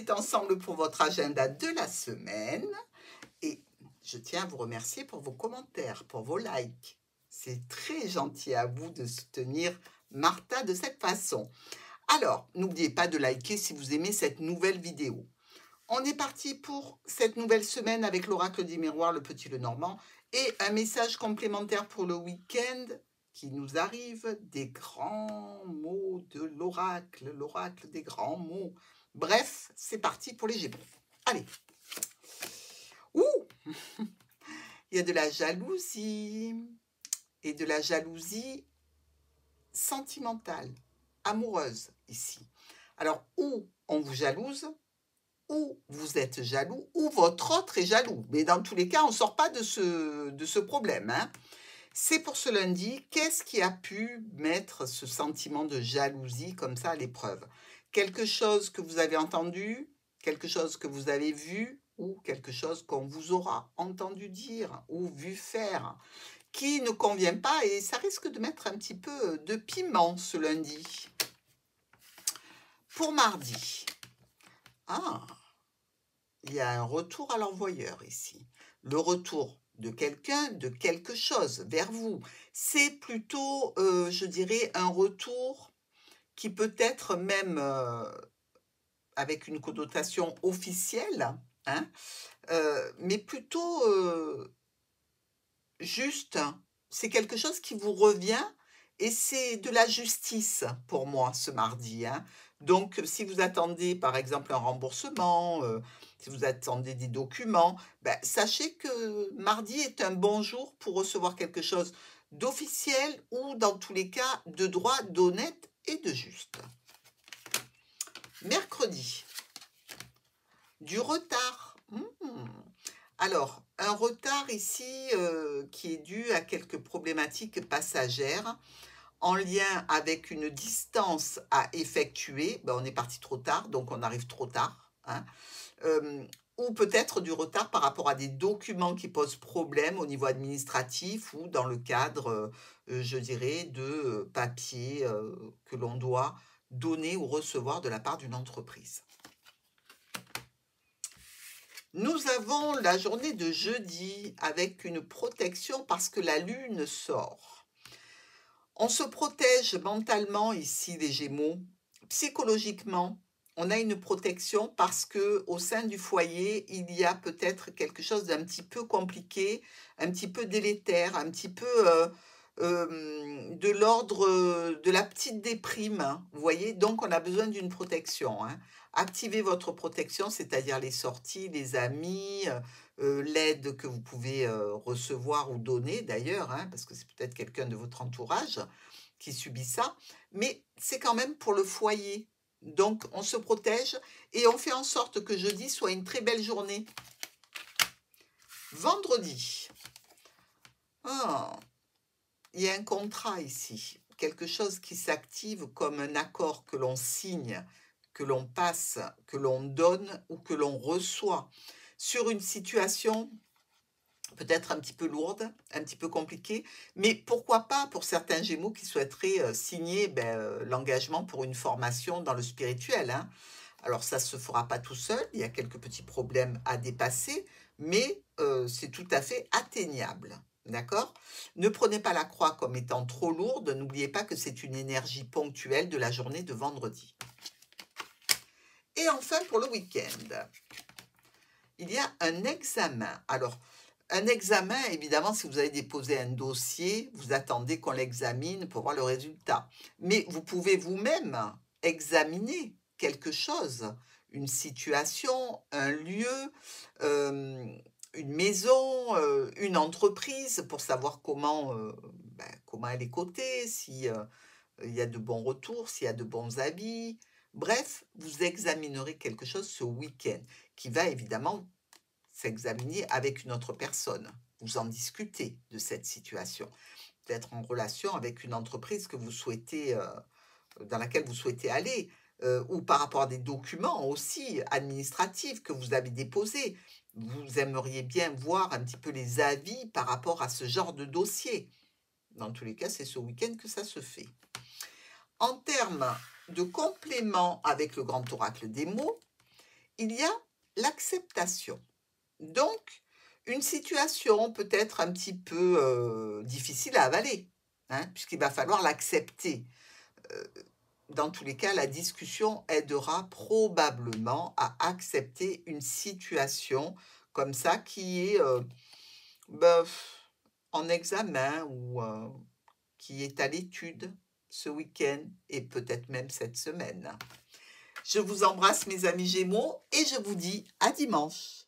est ensemble pour votre agenda de la semaine. Et je tiens à vous remercier pour vos commentaires, pour vos likes. C'est très gentil à vous de soutenir Martha de cette façon. Alors, n'oubliez pas de liker si vous aimez cette nouvelle vidéo. On est parti pour cette nouvelle semaine avec l'oracle des miroirs, le petit Lenormand, et un message complémentaire pour le week-end qui nous arrive, des grands mots de l'oracle, l'oracle des grands mots. Bref, c'est parti pour les Gémeaux. Allez. Ouh, il y a de la jalousie, et de la jalousie sentimentale, amoureuse ici. Alors, ou on vous jalouse, ou vous êtes jaloux, ou votre autre est jaloux. Mais dans tous les cas, on ne sort pas de ce problème. Hein. C'est pour ce lundi, qu'est-ce qui a pu mettre ce sentiment de jalousie comme ça à l'épreuve? Quelque chose que vous avez entendu, quelque chose que vous avez vu, ou quelque chose qu'on vous aura entendu dire ou vu faire, qui ne convient pas, et ça risque de mettre un petit peu de piment ce lundi. Pour mardi, il y a un retour à l'envoyeur ici. Le retour de quelqu'un, de quelque chose vers vous. C'est plutôt, je dirais, un retour qui peut être même avec une connotation officielle, hein, mais plutôt juste. C'est quelque chose qui vous revient et c'est de la justice pour moi ce mardi. Hein. Donc, si vous attendez par exemple un remboursement, si vous attendez des documents, ben, sachez que mardi est un bon jour pour recevoir quelque chose d'officiel ou dans tous les cas de droit, d'honnête et de juste. Mercredi, du retard. Alors, un retard ici qui est dû à quelques problématiques passagères en lien avec une distance à effectuer. Ben, on est parti trop tard, donc on arrive trop tard. Hein. Ou peut-être du retard par rapport à des documents qui posent problème au niveau administratif ou dans le cadre, je dirais, de papiers que l'on doit donner ou recevoir de la part d'une entreprise. Nous avons la journée de jeudi avec une protection parce que la lune sort. On se protège mentalement ici, les Gémeaux. Psychologiquement, on a une protection parce que au sein du foyer, il y a peut-être quelque chose d'un petit peu compliqué, un petit peu délétère, un petit peu de l'ordre de la petite déprime. Hein, vous voyez, donc on a besoin d'une protection. Hein. Activez votre protection, c'est-à-dire les sorties, les amis, l'aide que vous pouvez recevoir ou donner d'ailleurs, hein, parce que c'est peut-être quelqu'un de votre entourage qui subit ça, mais c'est quand même pour le foyer. Donc, on se protège et on fait en sorte que jeudi soit une très belle journée. Vendredi, il y a un contrat ici, quelque chose qui s'active comme un accord que l'on signe, que l'on passe, que l'on donne ou que l'on reçoit sur une situation peut-être un petit peu lourde, un petit peu compliquée, mais pourquoi pas pour certains Gémeaux qui souhaiteraient signer l'engagement pour une formation dans le spirituel. Hein. Alors ça ne se fera pas tout seul, il y a quelques petits problèmes à dépasser, mais c'est tout à fait atteignable. D'accord? Ne prenez pas la croix comme étant trop lourde, n'oubliez pas que c'est une énergie ponctuelle de la journée de vendredi. Et enfin pour le week-end, il y a un examen. Alors, un examen, évidemment, si vous avez déposé un dossier, vous attendez qu'on l'examine pour voir le résultat. Mais vous pouvez vous-même examiner quelque chose, une situation, un lieu, une maison, une entreprise, pour savoir comment elle est cotée, si il y a de bons retours, s'il y a de bons avis. Bref, vous examinerez quelque chose ce week-end qui va évidemment s'examiner avec une autre personne. Vous en discutez de cette situation. Peut-être en relation avec une entreprise que vous souhaitez, dans laquelle vous souhaitez aller, ou par rapport à des documents aussi administratifs que vous avez déposés. Vous aimeriez bien voir un petit peu les avis par rapport à ce genre de dossier. Dans tous les cas, c'est ce week-end que ça se fait. En termes de complément avec le grand oracle des mots, il y a l'acceptation. Donc, une situation peut être un petit peu difficile à avaler, hein, puisqu'il va falloir l'accepter. Heu, dans tous les cas, la discussion aidera probablement à accepter une situation comme ça qui est, bah, en examen ou, qui est à l'étude ce week-end et peut-être même cette semaine. Je vous embrasse mes amis Gémeaux et je vous dis à dimanche.